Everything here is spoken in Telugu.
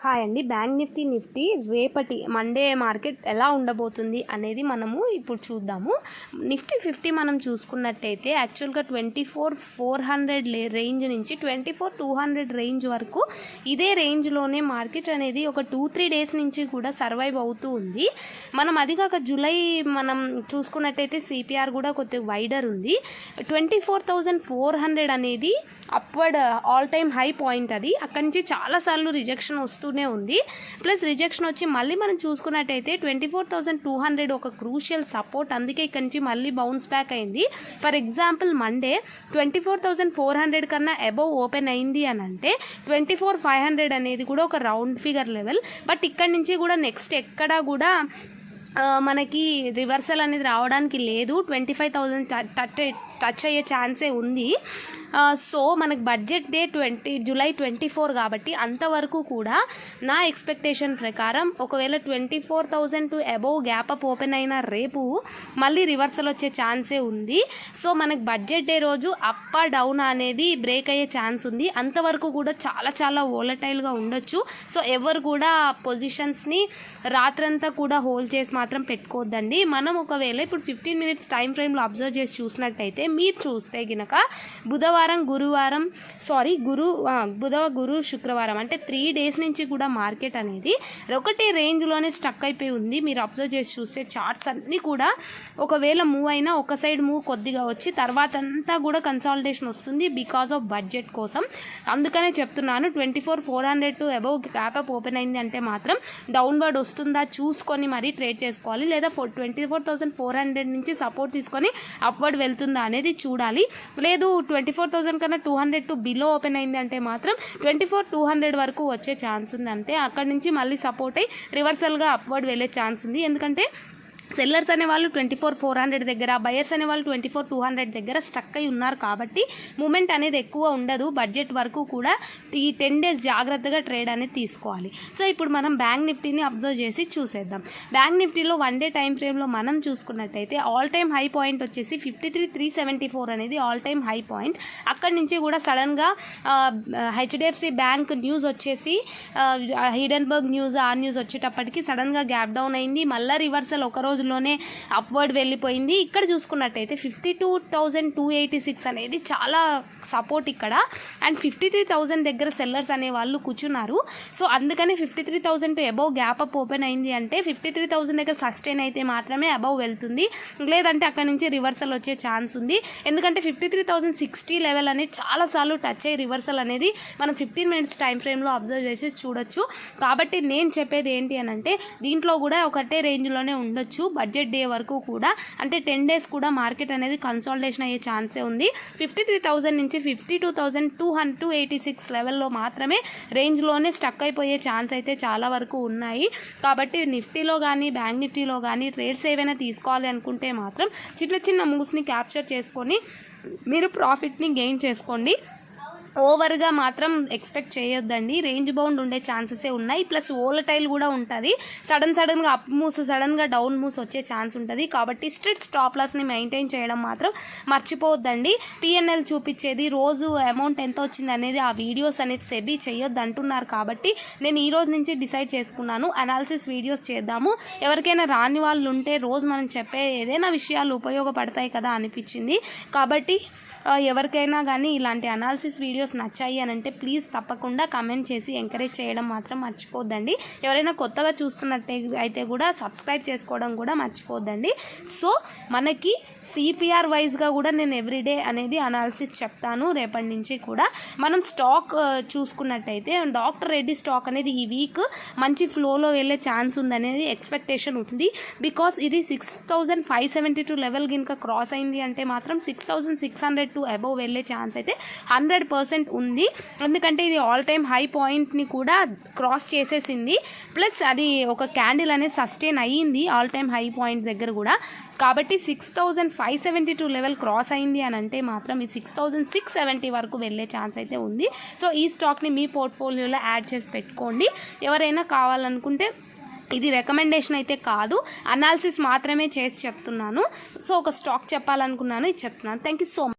హాయ్ అండి. బ్యాంక్ నిఫ్టీ రేపటి మండే మార్కెట్ ఎలా ఉండబోతుంది అనేది మనము ఇప్పుడు చూద్దాము. నిఫ్టీ 50 మనం చూసుకున్నట్టయితే యాక్చువల్గా 24,400 రేంజ్ నుంచి 24,200 రేంజ్ వరకు ఇదే రేంజ్లోనే మార్కెట్ అనేది ఒక 2-3 డేస్ నుంచి కూడా సర్వైవ్ అవుతూ ఉంది. మనం అది కాక జూలై మనం చూసుకున్నట్టయితే సిపిఆర్ కూడా కొద్దిగా వైడర్ ఉంది. 24,400 అనేది upward all time high point. అది అక్కడి నుంచి చాలాసార్లు రిజెక్షన్ వస్తూనే ఉంది. ప్లస్ రిజెక్షన్ వచ్చి మళ్ళీ మనం చూసుకున్నట్టయితే 24,200 ఒక క్రూషియల్ సపోర్ట్. అందుకే ఇక్కడి నుంచి మళ్ళీ బౌన్స్ బ్యాక్ అయింది. ఫర్ ఎగ్జాంపుల్ మండే 24,400 కన్నా అబవ్ ఓపెన్ అయింది అని అంటే 24,500 అనేది కూడా ఒక రౌండ్ ఫిగర్ లెవెల్. బట్ ఇక్కడి నుంచి కూడా నెక్స్ట్ ఎక్కడా కూడా మనకి రివర్సల్ అనేది రావడానికి లేదు. 25,000 టచ్ అయ్యే ఛాన్సే ఉంది. సో మనకు బడ్జెట్ డే జూలై 24 కాబట్టి అంతవరకు కూడా నా ఎక్స్పెక్టేషన్ ప్రకారం ఒకవేళ 24,000 to above gap up open అయినా రేపు మళ్ళీ రివర్సల్ వచ్చే ఛాన్సే ఉంది. సో మనకు బడ్జెట్ డే రోజు అప్ డౌన్ అనేది బ్రేక్ అయ్యే ఛాన్స్ ఉంది. అంతవరకు కూడా చాలా వోలటైల్గా ఉండొచ్చు. సో ఎవరు కూడా పొజిషన్స్ని రాత్రంతా కూడా హోల్డ్ చేసి మాత్రం పెట్టుకోవద్దండి. మనం ఒకవేళ ఇప్పుడు 15 మినిట్స్ టైం ఫ్రేమ్లో అబ్జర్వ్ చేసి చూసినట్టయితే మీరు చూస్తే కనుక బుధ, గురు, శుక్రవారం అంటే 3 డేస్ నుంచి కూడా మార్కెట్ అనేది ఒకటే రేంజ్లోనే స్టక్ అయిపోయి ఉంది. మీరు అబ్జర్వ్ చేసి చూస్తే చార్ట్స్ అన్నీ కూడా ఒకవేళ మూవ్ అయినా ఒక సైడ్ మూవ్ కొద్దిగా వచ్చి తర్వాత అంతా కూడా కన్సాలిడేషన్ వస్తుంది బికాస్ ఆఫ్ బడ్జెట్ కోసం. అందుకనే చెప్తున్నాను 24,400 to above gap up open అయింది అంటే మాత్రం డౌన్వర్డ్ వస్తుందా చూసుకొని మరీ ట్రేడ్ చేసుకోవాలి. లేదా 24,400 నుంచి సపోర్ట్ తీసుకొని అప్వర్డ్ వెళ్తుందా అనేది చూడాలి. లేదు 24,000 కన్నా 200 టు బిలో ఓపెన్ అయింది అంటే మాత్రం 24,200 వరకు వచ్చే ఛాన్స్ ఉంది. అంతే. అక్కడి నుంచి మళ్ళీ సపోర్ట్ అయ్యి రివర్సల్గా అప్వర్డ్ వెళ్ళే ఛాన్స్ ఉంది. ఎందుకంటే సెల్లర్స్ అనేవాళ్ళు 24,400 దగ్గర, బయర్స్ అనేవాళ్ళు 24,200 దగ్గర స్టక్ అయి ఉన్నారు కాబట్టి మూమెంట్ అనేది ఎక్కువ ఉండదు. బడ్జెట్ వరకు కూడా ఈ 10 డేస్ జాగ్రత్తగా ట్రేడ్ అనేది తీసుకోవాలి. సో ఇప్పుడు మనం బ్యాంక్ నిఫ్టీని అబ్జర్వ్ చేసి చూసేద్దాం. బ్యాంక్ నిఫ్టీలో 1 డే టైం ఫ్రేమ్లో మనం చూసుకున్నట్టయితే ఆల్ టైమ్ హై పాయింట్ వచ్చేసి 53,374 అనేది ఆల్ టైమ్ హై పాయింట్. అక్కడి నుంచి కూడా సడన్గా హెచ్డిఎఫ్సి బ్యాంక్ న్యూస్ వచ్చేసి హిడెన్బర్గ్ న్యూస్ ఆ న్యూస్ వచ్చేటప్పటికి సడన్గా గ్యాప్ డౌన్ అయింది. మళ్ళీ రివర్సల్ ఒక రోజులోనే అప్వర్డ్ వెళ్ళిపోయింది. ఇక్కడ చూసుకున్నట్టయితే 52,286 అనేది చాలా సపోర్ట్ ఇక్కడ. అండ్ 53,000 దగ్గర సెల్లర్స్ అనే వాళ్ళు కూర్చున్నారు. సో అందుకని 53,000 to above gap up open అయింది అంటే 53,000 దగ్గర సస్టైన్ అయితే మాత్రమే అబవ్ వెళ్తుంది. లేదంటే అక్కడ నుంచి రివర్సల్ వచ్చే ఛాన్స్ ఉంది. ఎందుకంటే 53,060 లెవెల్ అనేది చాలాసార్లు టచ్ అయ్యి రివర్సల్ అనేది మనం 15 మినిట్స్ టైం ఫ్రేమ్లో అబ్జర్వ్ చేసి చూడొచ్చు. కాబట్టి నేను చెప్పేది ఏంటి అని అంటే దీంట్లో కూడా ఒకటే రేంజ్లోనే ఉండొచ్చు బడ్జెట్ డే వరకు కూడా. అంటే 10 డేస్ కూడా మార్కెట్ అనేది కన్సాలిడేషన్ అయ్యే ఛాన్సే ఉంది. 53,000 నుంచి 52,286 లెవెల్లో మాత్రమే రేంజ్లోనే స్టక్ అయిపోయే ఛాన్స్ అయితే చాలా వరకు ఉన్నాయి. కాబట్టి నిఫ్టీలో కానీ బ్యాంక్ నిఫ్టీలో కానీ ట్రేడ్స్ ఏవైనా తీసుకోవాలి అనుకుంటే మాత్రం చిన్న మూవ్స్ని క్యాప్చర్ చేసుకొని మీరు ప్రాఫిట్ని గెయిన్ చేసుకోండి. ఓవర్గా మాత్రం ఎక్స్పెక్ట్ చేయొద్దండి. రేంజ్ బౌండ్ ఉండే ఛాన్సెసే ఉన్నాయి. ప్లస్ వోలటైల్ కూడా ఉంటుంది. సడన్గా అప్ మూవ్స్, సడన్గా డౌన్ మూవ్స్ వచ్చే ఛాన్స్ ఉంటుంది. కాబట్టి స్ట్రిక్ట్ స్టాప్ లాస్ని మెయింటైన్ చేయడం మాత్రం మర్చిపోవద్దండి. పిఎన్ఎల్ చూపించేది రోజు అమౌంట్ ఎంత వచ్చింది అనేది ఆ వీడియోస్ అనేది సెబీ చేయొద్దు అంటున్నారు. కాబట్టి నేను ఈ రోజు నుంచి డిసైడ్ చేసుకున్నాను అనాలిసిస్ వీడియోస్ చేద్దాము. ఎవరికైనా రాని వాళ్ళు ఉంటే రోజు మనం చెప్పే ఏదైనా విషయాలు ఉపయోగపడతాయి కదా అనిపించింది. కాబట్టి ఎవరికైనా కానీ ఇలాంటి అనాలిసిస్ వీడియోస్ నచ్చాయి అని అంటే ప్లీజ్ తప్పకుండా కమెంట్ చేసి ఎంకరేజ్ చేయడం మాత్రం మర్చిపోద్దండి. ఎవరైనా కొత్తగా చూస్తున్నట్టే అయితే కూడా సబ్స్క్రైబ్ చేసుకోవడం కూడా మర్చిపోద్దండి. సో మనకి సిపిఆర్ వైజ్గా కూడా నేను ఎవ్రీడే అనేది అనాలిసిస్ చెప్తాను రేపటి నుంచి కూడా. మనం స్టాక్ చూసుకున్నట్టయితే డాక్టర్ రెడ్డి స్టాక్ అనేది ఈ వీక్ మంచి ఫ్లోలో వెళ్ళే ఛాన్స్ ఉందనేది ఎక్స్పెక్టేషన్ ఉంది. బికాస్ ఇది 6,572 లెవెల్ కనుక క్రాస్ అయింది అంటే మాత్రం 6,600 టు అబవ్ వెళ్ళే ఛాన్స్ అయితే 100% ఉంది. ఎందుకంటే ఇది ఆల్ టైమ్ హై పాయింట్ని కూడా క్రాస్ చేసేసింది. ప్లస్ అది ఒక క్యాండిల్ అనేది సస్టైన్ అయ్యింది ఆల్ టైమ్ హై పాయింట్ దగ్గర కూడా. కాబట్టి 6,572 లెవెల్ క్రాస్ అయింది అని అంటే మాత్రం ఇది 6,670 వరకు వెళ్ళే ఛాన్స్ అయితే ఉంది. సో ఈ స్టాక్ని మీ పోర్ట్ఫోలియోలో యాడ్ చేసి పెట్టుకోండి. ఎవరైనా కావాలనుకుంటే ఇది రికమెండేషన్ అయితే కాదు, అనాలిసిస్ మాత్రమే చేసి చెప్తున్నాను. సో ఒక స్టాక్ చెప్పాలనుకున్నాను, ఇది చెప్తున్నాను. Thank you so much.